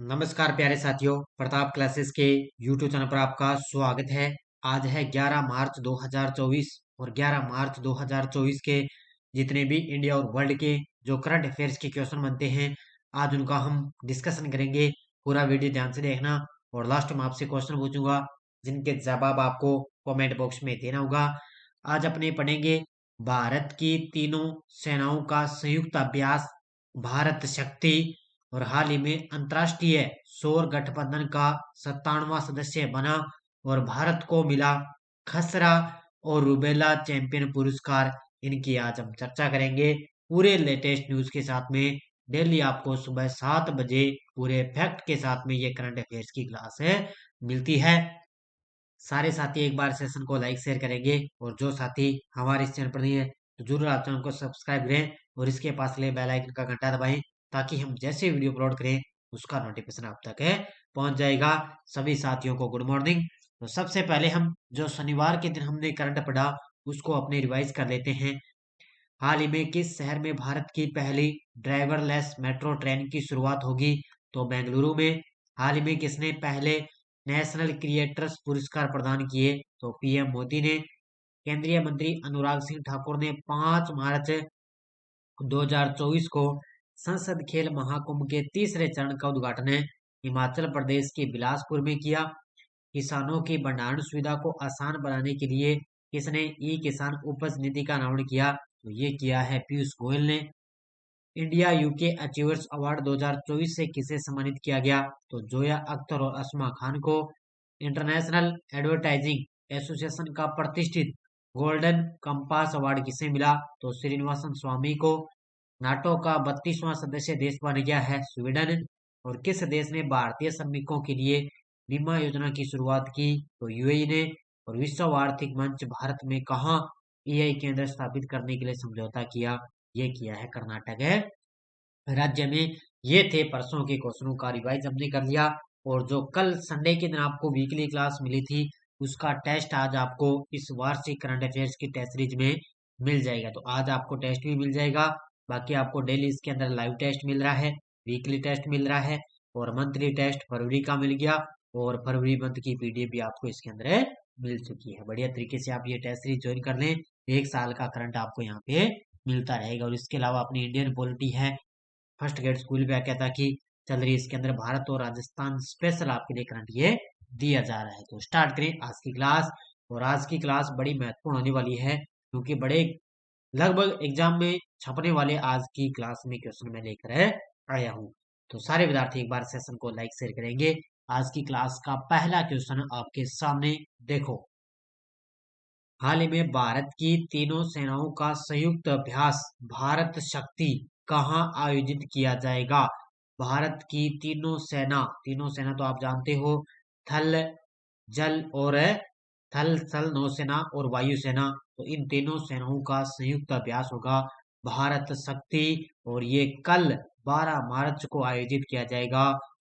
नमस्कार प्यारे साथियों, प्रताप क्लासेस के यूट्यूब चैनल पर आपका स्वागत है। आज है 11 मार्च 2024 और 11 मार्च 2024 के जितने भी इंडिया और वर्ल्ड के जो करंट अफेयर्स के क्वेश्चन बनते हैं, आज उनका हम डिस्कशन करेंगे। पूरा वीडियो ध्यान से देखना और लास्ट में आपसे क्वेश्चन पूछूंगा जिनके जवाब आपको कमेंट बॉक्स में देना होगा। आज अपने पढ़ेंगे भारत की तीनों सेनाओं का संयुक्त अभ्यास भारत शक्ति और हाल ही में अंतर्राष्ट्रीय सौर गठबंधन का 57वां सदस्य बना और भारत को मिला खसरा और रूबेला चैंपियन पुरस्कार। इनकी आज हम चर्चा करेंगे पूरे लेटेस्ट न्यूज के साथ में। डेली आपको सुबह 7 बजे पूरे फैक्ट के साथ में ये करंट अफेयर्स की क्लास है मिलती है। सारे साथी एक बार सेशन को लाइक शेयर करेंगे और जो साथी हमारे इस चैनल पर नहीं है तो जरूर आप चैनल को सब्सक्राइब करें और इसके पास ले बेल आइकन का घंटा दबाएं ताकि हम जैसे वीडियो अपलोड करें उसका नोटिफिकेशन आप तक है पहुंच जाएगा। सभी साथियों को गुड मॉर्निंग। तो सबसे पहले हम जो शनिवार के दिन हमने करंट पढ़ा उसको अपने रिवाइज कर लेते हैं। हाल ही में किस शहर में भारत की पहली ड्राइवरलेस मेट्रो ट्रेन की शुरुआत होगी? तो बेंगलुरु में। हाल ही में किसने पहले नेशनल क्रिएटर्स पुरस्कार प्रदान किए? तो पीएम मोदी ने। केंद्रीय मंत्री अनुराग सिंह ठाकुर ने 5 मार्च 2024 को संसद खेल महाकुंभ के तीसरे चरण का उद्घाटन हिमाचल प्रदेश के बिलासपुर में किया। किसानों की भंडारण सुविधा को आसान बनाने के लिए किसने ई किसान उपज निधि का अनावरण किया? तो ये किया है पीयूष गोयल ने। इंडिया यूके अचीवर्स अवार्ड 2024 से किसे सम्मानित किया गया? तो जोया अख्तर और असमा खान को। इंटरनेशनल एडवर्टाइजिंग एसोसिएशन का प्रतिष्ठित गोल्डन कंपास अवार्ड किसे मिला? तो श्रीनिवासन स्वामी को। नाटो का 32वां सदस्य देश बन गया है स्वीडन। और किस देश ने भारतीय श्रमिकों के लिए बीमा योजना की शुरुआत की? तो यूएई ने। और विश्व आर्थिक मंच भारत में कहाँ एआई केंद्र स्थापित करने के लिए समझौता किया? ये किया है कर्नाटक राज्य में। ये थे परसों के क्वेश्चनों का रिवाइज हमने कर लिया। और जो कल संडे के दिन आपको वीकली क्लास मिली थी उसका टेस्ट आज आपको इस वार्षिक करंट अफेयर्स की टेस्ट सीरीज में मिल जाएगा। तो आज आपको टेस्ट भी मिल जाएगा। बाकी आपको डेली इसके अंदर लाइव टेस्ट मिल रहा है, वीकली टेस्ट मिल रहा है और मंथली टेस्ट फरवरी का मिल गया और फरवरी मंथ की पीडीएफ भी आपको इसके अंदर मिल चुकी है। बढ़िया तरीके से आप ये टेस्ट सीरीज ज्वाइन कर लें। 1 साल का करंट आपको यहाँ पे मिलता रहेगा। और इसके अलावा अपनी इंडियन पॉलिटी है फर्स्ट ग्रेड स्कूल में क्या था कि चल रही है, इसके अंदर भारत और राजस्थान स्पेशल आपके लिए करंट ये दिया जा रहा है। तो स्टार्ट करें आज की क्लास। और आज की क्लास बड़ी महत्वपूर्ण होने वाली है क्योंकि बड़े लगभग एग्जाम में छपने वाले आज की क्लास में क्वेश्चन मैं लेकर आया हूँ। तो सारे विद्यार्थी एक बार सेशन को लाइक शेयर करेंगे। आज की क्लास का पहला क्वेश्चन आपके सामने देखो। हाल ही में भारत की तीनों सेनाओं का संयुक्त अभ्यास भारत शक्ति कहाँ आयोजित किया जाएगा? भारत की तीनों सेना तो आप जानते हो, थल जल और थल थल नौसेना और वायुसेना। तो इन तीनों सेनाओं का संयुक्त अभ्यास होगा भारत शक्ति और ये कल 12 मार्च को आयोजित किया जाएगा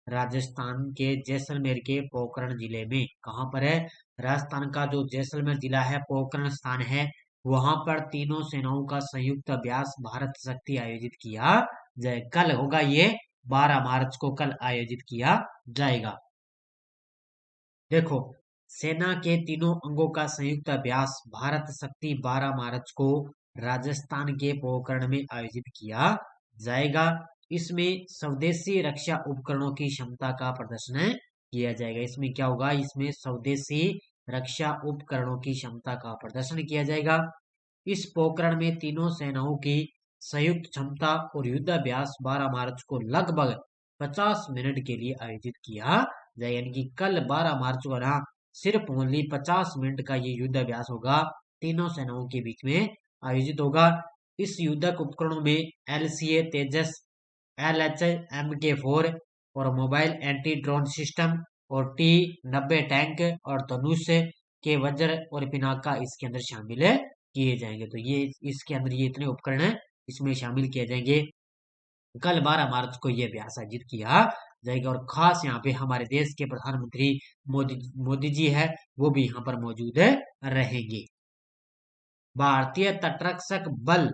राजस्थान के जैसलमेर के पोखरण जिले में। कहाँ पर है? राजस्थान का जो जैसलमेर जिला है, पोखरण स्थान है, वहां पर तीनों सेनाओं का संयुक्त अभ्यास भारत शक्ति आयोजित किया जाए। कल होगा ये, 12 मार्च को कल आयोजित किया जाएगा। देखो, सेना के तीनों अंगों का संयुक्त अभ्यास भारत शक्ति 12 मार्च को राजस्थान के पोखरण में आयोजित किया जाएगा। इसमें स्वदेशी रक्षा उपकरणों की क्षमता का प्रदर्शन किया जाएगा। इसमें क्या होगा? इसमें स्वदेशी रक्षा उपकरणों की क्षमता का प्रदर्शन किया जाएगा। इस पोखरण में तीनों सेनाओं की संयुक्त क्षमता और युद्धाभ्यास 12 मार्च को लगभग 50 मिनट के लिए आयोजित किया जाए। यानी कि कल 12 मार्च को ना सिर्फ ओनली 50 मिनट का ये युद्ध अभ्यास होगा, तीनों सेनाओं के बीच में आयोजित होगा। इस युद्धक उपकरणों में एलसीए तेजस, LHMK-4 और मोबाइल एंटी ड्रोन सिस्टम और T-90 टैंक और धनुष के वज्र और पिनाका इसके अंदर शामिल किए जाएंगे। तो ये इसके अंदर ये इतने उपकरण इसमें शामिल किए जाएंगे। कल 12 मार्च को ये अभ्यास आयोजित किया जाएगा। और खास यहाँ पे हमारे देश के प्रधानमंत्री मोदी जी है, वो भी यहाँ पर मौजूद रहेंगे। भारतीय तटरक्षक बल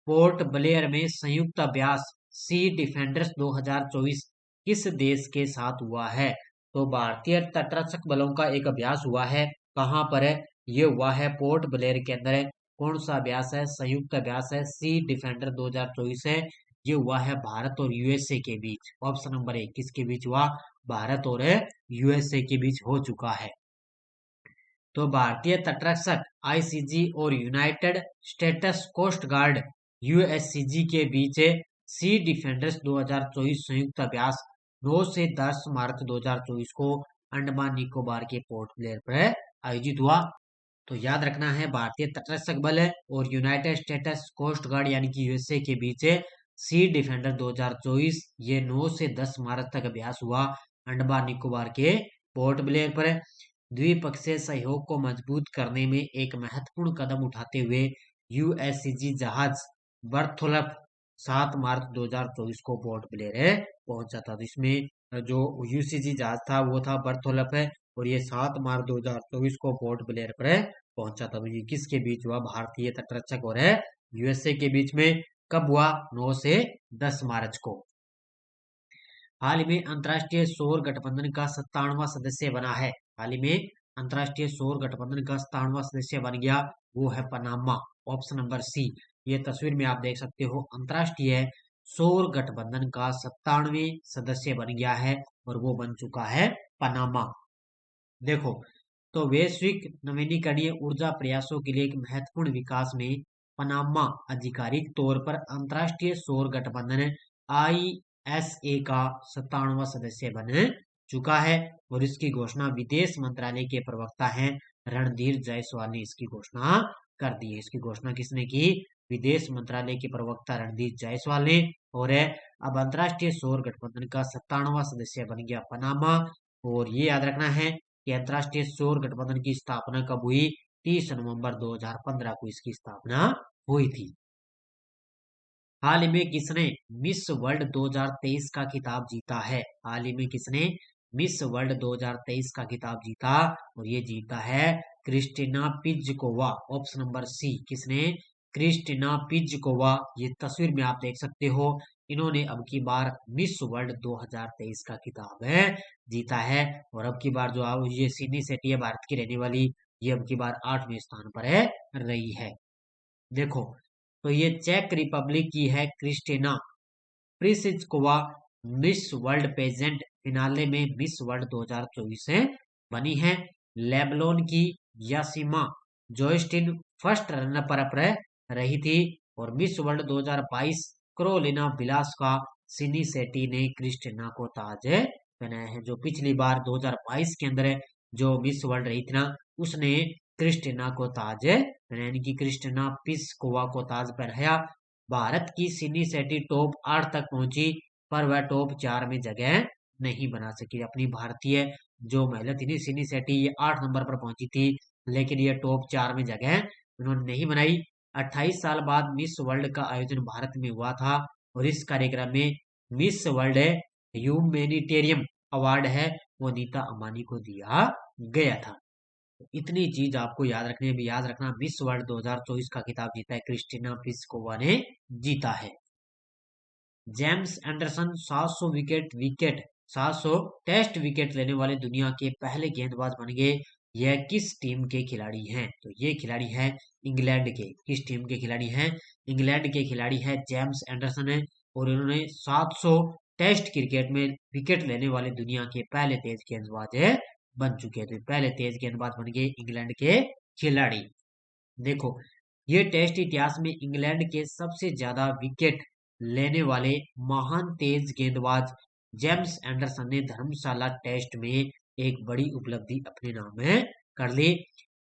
पोर्ट ब्लेयर में संयुक्त अभ्यास सी डिफेंडर्स 2024 किस देश के साथ हुआ है? तो भारतीय तटरक्षक बलों का एक अभ्यास हुआ है। कहाँ पर है? ये हुआ है पोर्ट ब्लेयर के अंदर है। कौन सा अभ्यास है? संयुक्त अभ्यास है, सी डिफेंडर 2024 है। ये हुआ है भारत और यूएसए के बीच। ऑप्शन नंबर 1 किसके बीच हुआ? भारत और यूएसए के बीच हो चुका है। तो भारतीय तटरक्षक आईसीजी और यूनाइटेड स्टेट्स कोस्ट गार्ड यूएससीजी के बीच सी डिफेंडर्स 2024 संयुक्त अभ्यास 9 से 10 मार्च 2024 को अंडमान निकोबार के पोर्ट ब्लेयर पर आयोजित हुआ। तो याद रखना है, भारतीय तटरक्षक बल और यूनाइटेड स्टेट्स कोस्ट गार्ड यानी कि यूएसए के बीच सी डिफेंडर 2024 ये 9 से 10 मार्च तक अभ्यास हुआ अंडमान निकोबार के पोर्ट ब्लेयर पर। द्विपक्षीय सहयोग को मजबूत करने में एक महत्वपूर्ण कदम उठाते हुए यूएससीजी जहाज बर्थोलफ 7 मार्च 2024 को पोर्ट ब्लेयर पहुंचा था। तो इसमें जो यूसीजी जहाज था वो था बर्थोलफ है और ये 7 मार्च 2024 को पोर्ट ब्लेयर पर पहुंचा था। तो ये किसके बीच हुआ? भारतीय तटरक्षक और यूएसए के बीच में। कब हुआ? 9 से 10 मार्च को। हाल ही में अंतर्राष्ट्रीय सौर गठबंधन का 97वां सदस्य बना है। हाल ही में अंतर्राष्ट्रीय सौर गठबंधन का 97वां सदस्य बन गया, वो है पनामा। ऑप्शन नंबर सी। ये तस्वीर में आप देख सकते हो, अंतर्राष्ट्रीय सौर गठबंधन का 97वें सदस्य बन गया है और वो बन चुका है पनामा। देखो, तो वैश्विक नवीनीकरणीय ऊर्जा प्रयासों के लिए एक महत्वपूर्ण विकास में पनामा आधिकारिक तौर पर अंतर्राष्ट्रीय सौर गठबंधन आईएसए का 97वां सदस्य बन चुका है और इसकी घोषणा विदेश मंत्रालय के प्रवक्ता हैं रणधीर जायसवाल ने इसकी घोषणा कर दी है। इसकी घोषणा किसने की? विदेश मंत्रालय के प्रवक्ता रणधीर जायसवाल ने। और अब अंतर्राष्ट्रीय सौर गठबंधन का 97वां सदस्य बन गया पनामा। और ये याद रखना है कि अंतर्राष्ट्रीय सौर गठबंधन की स्थापना कब हुई? 30 नवंबर 2015 को इसकी स्थापना हुई थी। हाल ही में किसने मिस वर्ल्ड 2023 का खिताब जीता है? हाल ही में किसने मिस वर्ल्ड 2023 का खिताब जीता? और ये जीता है Krystyna Pyszkova. Option number C. किसने? Krystyna Pyszkova. ये तस्वीर में आप देख सकते हो, इन्होंने अब की बार मिस वर्ल्ड 2023 का खिताब जीता है। और अब की बार जो ये सिडनी सेटी है भारत की रहने वाली, ये अब की बार 8वें स्थान पर रही है। देखो, तो ये चेक रिपब्लिक की है Krystyna Pyszkova. Miss World pageant finale में मिस वर्ल्ड 2024 से बनी है। लेबनान की Yasmina Zaytoun first runner up रही थी। और मिस वर्ल्ड 2022 क्रोलिना विलास का सिनी सेटी ने क्रिस्टिना को ताज पहनाया है। जो पिछली बार 2022 के अंदर जो मिस वर्ल्ड रही थी ना, उसने क्रिस्टिना को ताज यानी कि क्रिस्टिना पिस्कोवा को ताज पहनाया। भारत की सिनी सेटी टॉप 8 तक पहुंची पर वह टॉप 4 में जगह नहीं बना सकी। अपनी भारतीय जो महिला थी सिनी सेटी, ये 8 नंबर पर पहुंची थी, लेकिन ये टॉप 4 में जगह उन्होंने नहीं बनाई। 28 साल बाद मिस वर्ल्ड का आयोजन भारत में हुआ था और इस कार्यक्रम में मिस वर्ल्ड ह्यूमैनिटेरियन अवार्ड है वो नीता अंबानी को दिया गया था। इतनी चीज आपको याद रखने में याद रखना, मिस वर्ल्ड 2024 का खिताब जीता है क्रिस्टिना पिस्कोवा ने जीता है। जेम्स एंडरसन 700 टेस्ट विकेट लेने वाले दुनिया के पहले गेंदबाज बन गए। यह किस टीम के खिलाड़ी हैं? तो ये खिलाड़ी हैं इंग्लैंड के। किस टीम के खिलाड़ी हैं? इंग्लैंड के खिलाड़ी हैं जेम्स एंडरसन है और इन्होंने 700 टेस्ट क्रिकेट में विकेट लेने वाले दुनिया के पहले तेज गेंदबाज बन चुके थे। पहले तेज गेंदबाज बन गए इंग्लैंड के खिलाड़ी। देखो, ये टेस्ट इतिहास में इंग्लैंड के सबसे ज्यादा विकेट लेने वाले महान तेज गेंदबाज जेम्स एंडरसन ने धर्मशाला टेस्ट में एक बड़ी उपलब्धि अपने नाम में कर ली।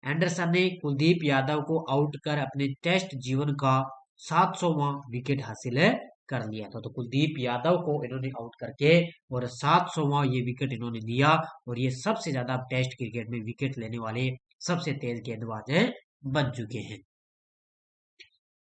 एंडरसन ने कुलदीप यादव को आउट कर अपने टेस्ट जीवन का 700वां विकेट हासिल कर लिया था। तो कुलदीप यादव को इन्होंने आउट करके और 700वां ये विकेट इन्होंने दिया और ये सबसे ज्यादा टेस्ट क्रिकेट में विकेट लेने वाले सबसे तेज गेंदबाज बन चुके हैं।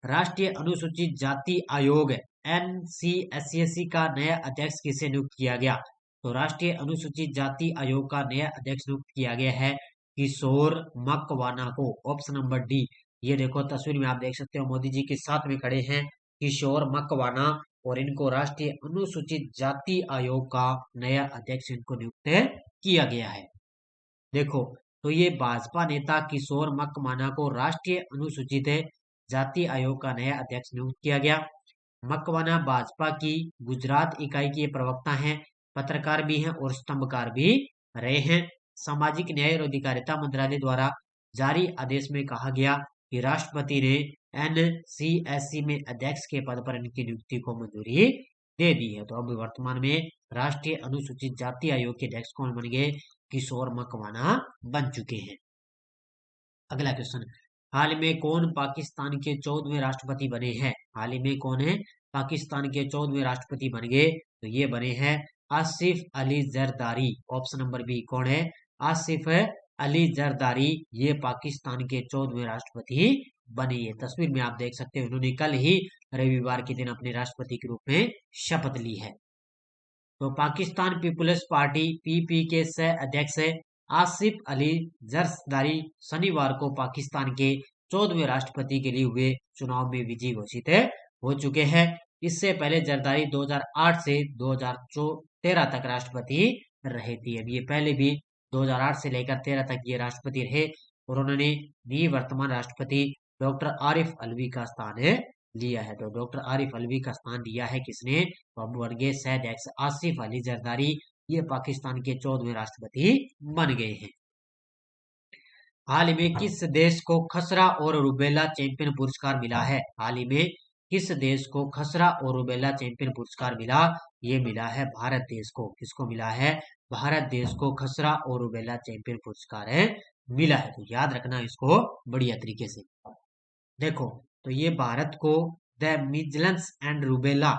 राष्ट्रीय अनुसूचित जाति आयोग NCSC का नया अध्यक्ष किसे नियुक्त किया गया? तो राष्ट्रीय अनुसूचित जाति आयोग का नया अध्यक्ष नियुक्त किया गया है किशोर मकवाना को। Option number D. ये देखो, तस्वीर में आप देख सकते हो, मोदी जी के साथ में खड़े हैं किशोर मकवाना। और इनको राष्ट्रीय अनुसूचित जाति आयोग का नया अध्यक्ष इनको नियुक्त किया गया है। देखो, तो ये भाजपा नेता किशोर मकवाना को राष्ट्रीय अनुसूचित जाति आयोग का नया अध्यक्ष नियुक्त किया गया। मकवाना भाजपा की गुजरात इकाई के प्रवक्ता हैं, पत्रकार भी हैं और स्तंभकार भी रहे हैं। सामाजिक न्याय और अधिकारिता मंत्रालय द्वारा जारी आदेश में कहा गया कि राष्ट्रपति ने एनसीएससी में अध्यक्ष के पद पर इनकी नियुक्ति को मंजूरी दे दी है। तो अब वर्तमान में राष्ट्रीय अनुसूचित जाति आयोग के अध्यक्ष कौन बन गए? किशोर मकवाना बन चुके हैं। अगला क्वेश्चन, हाल में कौन पाकिस्तान के 14वें राष्ट्रपति बने हैं? हाल ही में कौन है पाकिस्तान के 14वें राष्ट्रपति बन गए? तो ये बने हैं Asif Ali Zardari. Option number B कौन है? आसिफ अली जरदारी, ये पाकिस्तान के 14वें राष्ट्रपति बने। ये तस्वीर में आप देख सकते हैं, उन्होंने कल ही रविवार के दिन अपने राष्ट्रपति के रूप में शपथ ली है। तो पाकिस्तान पीपुल्स पार्टी पीपी के सह अध्यक्ष आसिफ अली जरदारी शनिवार को पाकिस्तान के 14वें राष्ट्रपति के लिए हुए चुनाव में विजयी घोषित हो चुके हैं। इससे पहले जरदारी 2008 से 2013 तक राष्ट्रपति रहे थे। अब ये पहले भी 2008 से लेकर 13 तक ये राष्ट्रपति रहे और उन्होंने निवर्तमान राष्ट्रपति डॉक्टर आरिफ अलवी का स्थान लिया है। तो डॉक्टर आरिफ अलवी का स्थान लिया है किसने? तो अब बन गए सह अध्यक्ष आसिफ अली जरदारी, ये पाकिस्तान के 14वें राष्ट्रपति बन गए हैं। हाल ही में किस देश को खसरा और रूबेला चैंपियन पुरस्कार मिला है? हाल ही में किस देश को खसरा और रूबेला चैंपियन पुरस्कार मिला? ये मिला है भारत देश को। किसको मिला है? भारत देश को खसरा और रूबेला चैंपियन पुरस्कार मिला है। तो याद रखना इसको बढ़िया तरीके से। देखो, तो ये भारत को the measles and rubella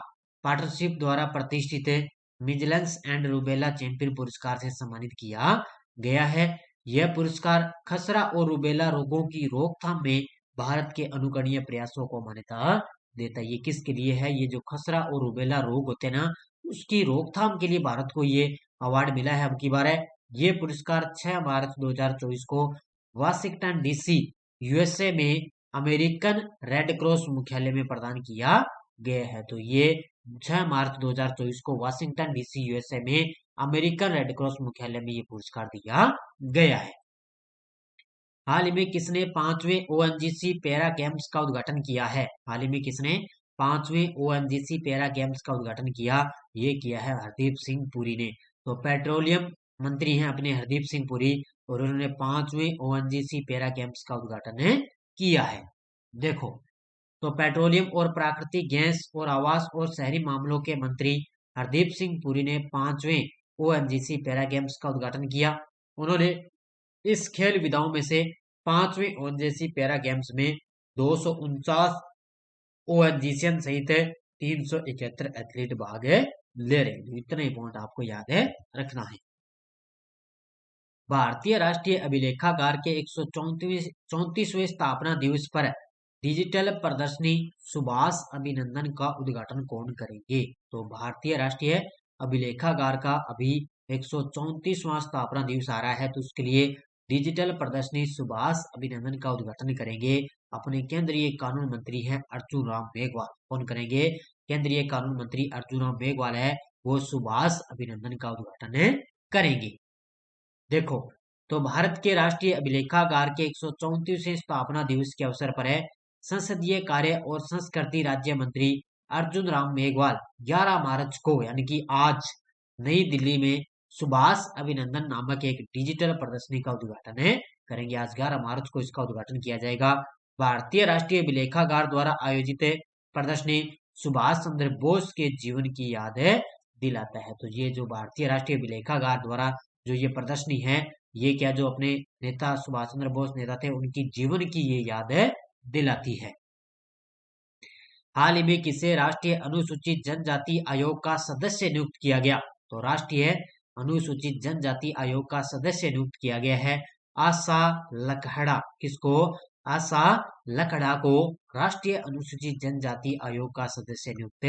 partnership द्वारा प्रतिष्ठित मिजल्स एंड रूबेला चैंपियन पुरस्कार से सम्मानित किया गया है। यह पुरस्कार खसरा और रूबेला रोगों की रोकथाम में भारत के अनुकरणीय प्रयासों को मान्यता देता है। ये किसके लिए है? ये जो खसरा और रूबेला रोग होते हैं ना, उसकी रोकथाम के लिए भारत को ये अवार्ड मिला है। अब की बार है ये पुरस्कार 6 मार्च 2024 को वाशिंगटन डीसी यूएसए में अमेरिकन रेड क्रॉस मुख्यालय में प्रदान किया गया है। तो ये 6 मार्च 2024 को वाशिंगटन डीसी यूएसए में अमेरिकन रेड क्रॉस मुख्यालय में ये पुरस्कार दिया गया है। हाल ही में किसने 5वें ओएनजीसी पैरा गेम्स का उद्घाटन किया है? हाल ही में किसने 5वें ओएनजीसी पैरा गेम्स का उद्घाटन किया? ये किया है हरदीप सिंह पुरी ने। तो पेट्रोलियम मंत्री हैं अपने हरदीप सिंह पुरी और उन्होंने 5वें ओएनजीसी पैरा गेम्स का उद्घाटन किया है। देखो, तो पेट्रोलियम और प्राकृतिक गैस और आवास और शहरी मामलों के मंत्री हरदीप सिंह पुरी ने 5वें ओएनजीसी पैरा गेम्स का उद्घाटन किया। उन्होंने इस खेल विधाओं में से 5वें ओएनजीसी पैरा गेम्स में 249 ओएनजीसियन सहित 371 एथलीट भाग ले रहे हैं। इतना ही पॉइंट आपको याद है रखना है। भारतीय राष्ट्रीय अभिलेखागार के 134वें स्थापना दिवस पर डिजिटल प्रदर्शनी सुभाष अभिनंदन का उद्घाटन कौन करेंगे? तो भारतीय राष्ट्रीय अभिलेखागार का अभी 134वां स्थापना दिवस आ रहा है, तो उसके लिए डिजिटल प्रदर्शनी सुभाष अभिनंदन का उद्घाटन करेंगे अपने केंद्रीय कानून मंत्री हैं अर्जुन राम मेघवाल। कौन करेंगे? केंद्रीय कानून मंत्री अर्जुन राम मेघवाल है, वो सुभाष अभिनंदन का उद्घाटन करेंगे। देखो, तो भारत के राष्ट्रीय अभिलेखागार के 134वें स्थापना दिवस के अवसर पर है संसदीय कार्य और संस्कृति राज्य मंत्री अर्जुन राम मेघवाल 11 मार्च को यानी कि आज नई दिल्ली में सुभाष अभिनंदन नामक एक डिजिटल प्रदर्शनी का उद्घाटन करेंगे। आज 11 मार्च को इसका उद्घाटन किया जाएगा। भारतीय राष्ट्रीय अभिलेखागार द्वारा आयोजित प्रदर्शनी सुभाष चंद्र बोस के जीवन की याद दिलाता है। तो ये जो भारतीय राष्ट्रीय अभिलेखागार द्वारा जो ये प्रदर्शनी है, ये क्या जो अपने नेता सुभाष चंद्र बोस नेता थे उनकी जीवन की ये याद दिलाती है। हाल ही में किसे राष्ट्रीय अनुसूचित जनजाति आयोग का सदस्य नियुक्त किया गया? तो राष्ट्रीय अनुसूचित जनजाति आयोग का सदस्य नियुक्त किया गया है आशा लकड़ा। किसको? आशा लकड़ा को राष्ट्रीय अनुसूचित जनजाति आयोग का सदस्य नियुक्त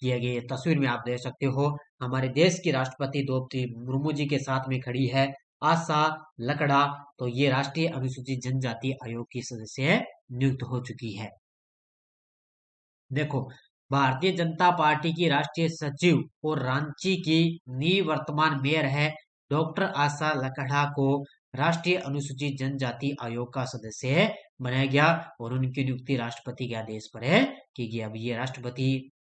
किया गया। तस्वीर में आप देख सकते हो हमारे देश की राष्ट्रपति द्रौपदी मुर्मू जी के साथ में खड़ी है आशा लकड़ा। तो ये राष्ट्रीय अनुसूचित जनजाति आयोग की सदस्य नियुक्त हो चुकी है। देखो, भारतीय जनता पार्टी की राष्ट्रीय सचिव और रांची की निवर्तमान मेयर है डॉक्टर आशा लकड़ा को राष्ट्रीय अनुसूचित जनजाति आयोग का सदस्य बनाया गया और उनकी नियुक्ति राष्ट्रपति के आदेश पर है की गई। अब ये राष्ट्रपति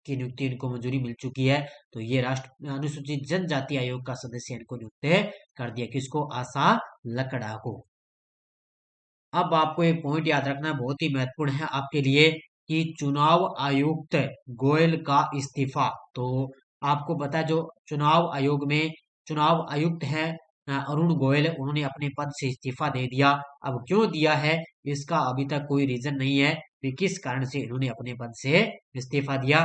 की नियुक्ति इनको मंजूरी मिल चुकी है, तो ये राष्ट्र अनुसूचित जनजाति आयोग का सदस्य इनको नियुक्त कर दिया, किसको, आशा लकड़ा को। अब आपको एक पॉइंट याद रखना बहुत ही महत्वपूर्ण है आपके लिए कि चुनाव आयुक्त गोयल का इस्तीफा। तो आपको पता है जो चुनाव आयोग में चुनाव आयुक्त है अरुण गोयल, उन्होंने अपने पद से इस्तीफा दे दिया। अब क्यों दिया है इसका अभी तक कोई रीजन नहीं है कि किस कारण से इन्होंने अपने पद से इस्तीफा दिया।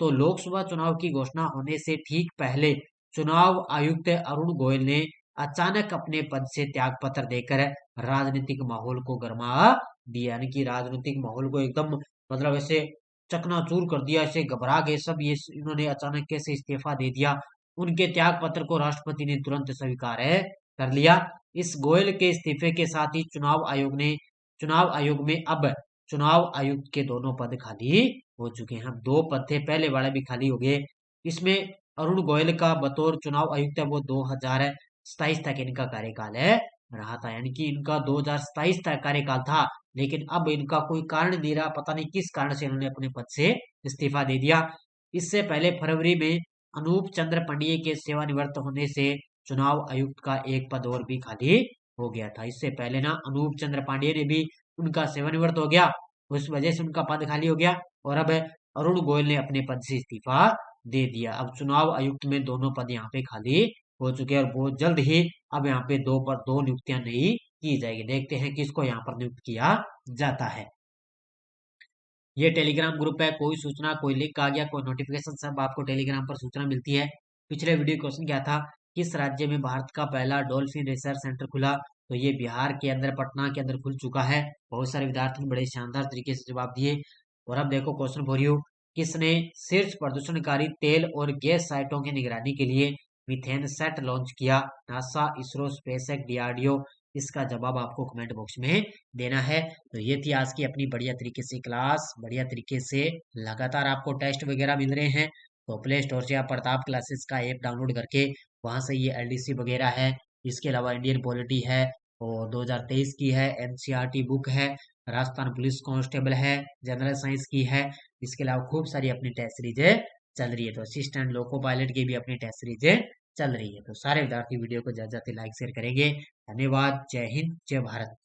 तो लोकसभा चुनाव की घोषणा होने से ठीक पहले चुनाव आयुक्त अरुण गोयल ने अचानक अपने पद से त्याग पत्र देकर राजनीतिक माहौल को गरमा दिया, यानी कि राजनीतिक माहौल को एकदम मतलब ऐसे चकनाचूर कर दिया, ऐसे घबरा गए सब, ये इन्होंने अचानक कैसे इस्तीफा दे दिया। उनके त्याग पत्र को राष्ट्रपति ने तुरंत स्वीकार कर लिया। इस गोयल के इस्तीफे के साथ ही चुनाव आयोग में अब चुनाव आयुक्त के दोनों पद खाली हो चुके हैं। दो पद थे, पहले वाले भी खाली हो गए। इसमें अरुण गोयल का बतौर चुनाव आयुक्त है वो 2027 तक इनका कार्यकाल रहा था, यानी कि इनका 2027 तक कार्यकाल था। लेकिन अब इनका कोई कारण नहीं रहा, पता नहीं किस कारण से इन्होंने अपने पद से इस्तीफा दे दिया। इससे पहले फरवरी में अनूप चंद्र पांडेय के सेवानिवृत्त होने से चुनाव आयुक्त का एक पद और भी खाली हो गया था। इससे पहले ना अनूप चंद्र पांडेय ने भी उनका सेवानिवृत्त हो गया, उस वजह से उनका पद खाली हो गया और अब अरुण गोयल ने अपने पद से इस्तीफा दे दिया। अब चुनाव आयुक्त में दोनों पद यहाँ पे खाली हो चुके हैं और बहुत जल्द ही अब यहाँ पे दो नियुक्तियां नई की जाएगी। देखते हैं किसको यहाँ पर नियुक्त किया जाता है। ये टेलीग्राम ग्रुप है, कोई सूचना, कोई लिंक आ गया, कोई नोटिफिकेशन, सब आपको टेलीग्राम पर सूचना मिलती है। पिछले वीडियो क्वेश्चन क्या था, किस राज्य में भारत का पहला डॉल्फिन रिसर्च सेंटर खुला, तो ये बिहार के अंदर पटना के अंदर खुल चुका है। बहुत सारे विद्यार्थी ने बड़े शानदार तरीके से जवाब दिए। और अब देखो क्वेश्चन फॉर यू, किसने शीर्ष प्रदूषणकारी तेल और गैस साइटों की निगरानी के लिए मीथेन सेट लॉन्च किया, नासा, इसरो, स्पेसएक्स, डीआरडीओ। इसका जवाब आपको कमेंट बॉक्स में देना है। तो ये थी आज की अपनी बढ़िया तरीके से क्लास, बढ़िया तरीके से लगातार आपको टेस्ट वगैरह मिल रहे हैं। तो प्ले स्टोर से आप प्रताप क्लासेस का ऐप डाउनलोड करके वहां से ये एलडीसी वगैरह है, इसके अलावा इंडियन पॉलिटी है और 2023 की है, एनसीईआरटी बुक है, राजस्थान पुलिस कांस्टेबल है, जनरल साइंस की है, इसके अलावा खूब सारी अपनी टेस्ट सीरीज चल रही है। तो असिस्टेंट लोको पायलट की भी अपनी टेस्ट सीरीज चल रही है। तो सारे विद्यार्थी वीडियो को ज्यादा लाइक शेयर करेंगे। धन्यवाद। जय हिंद, जय भारत।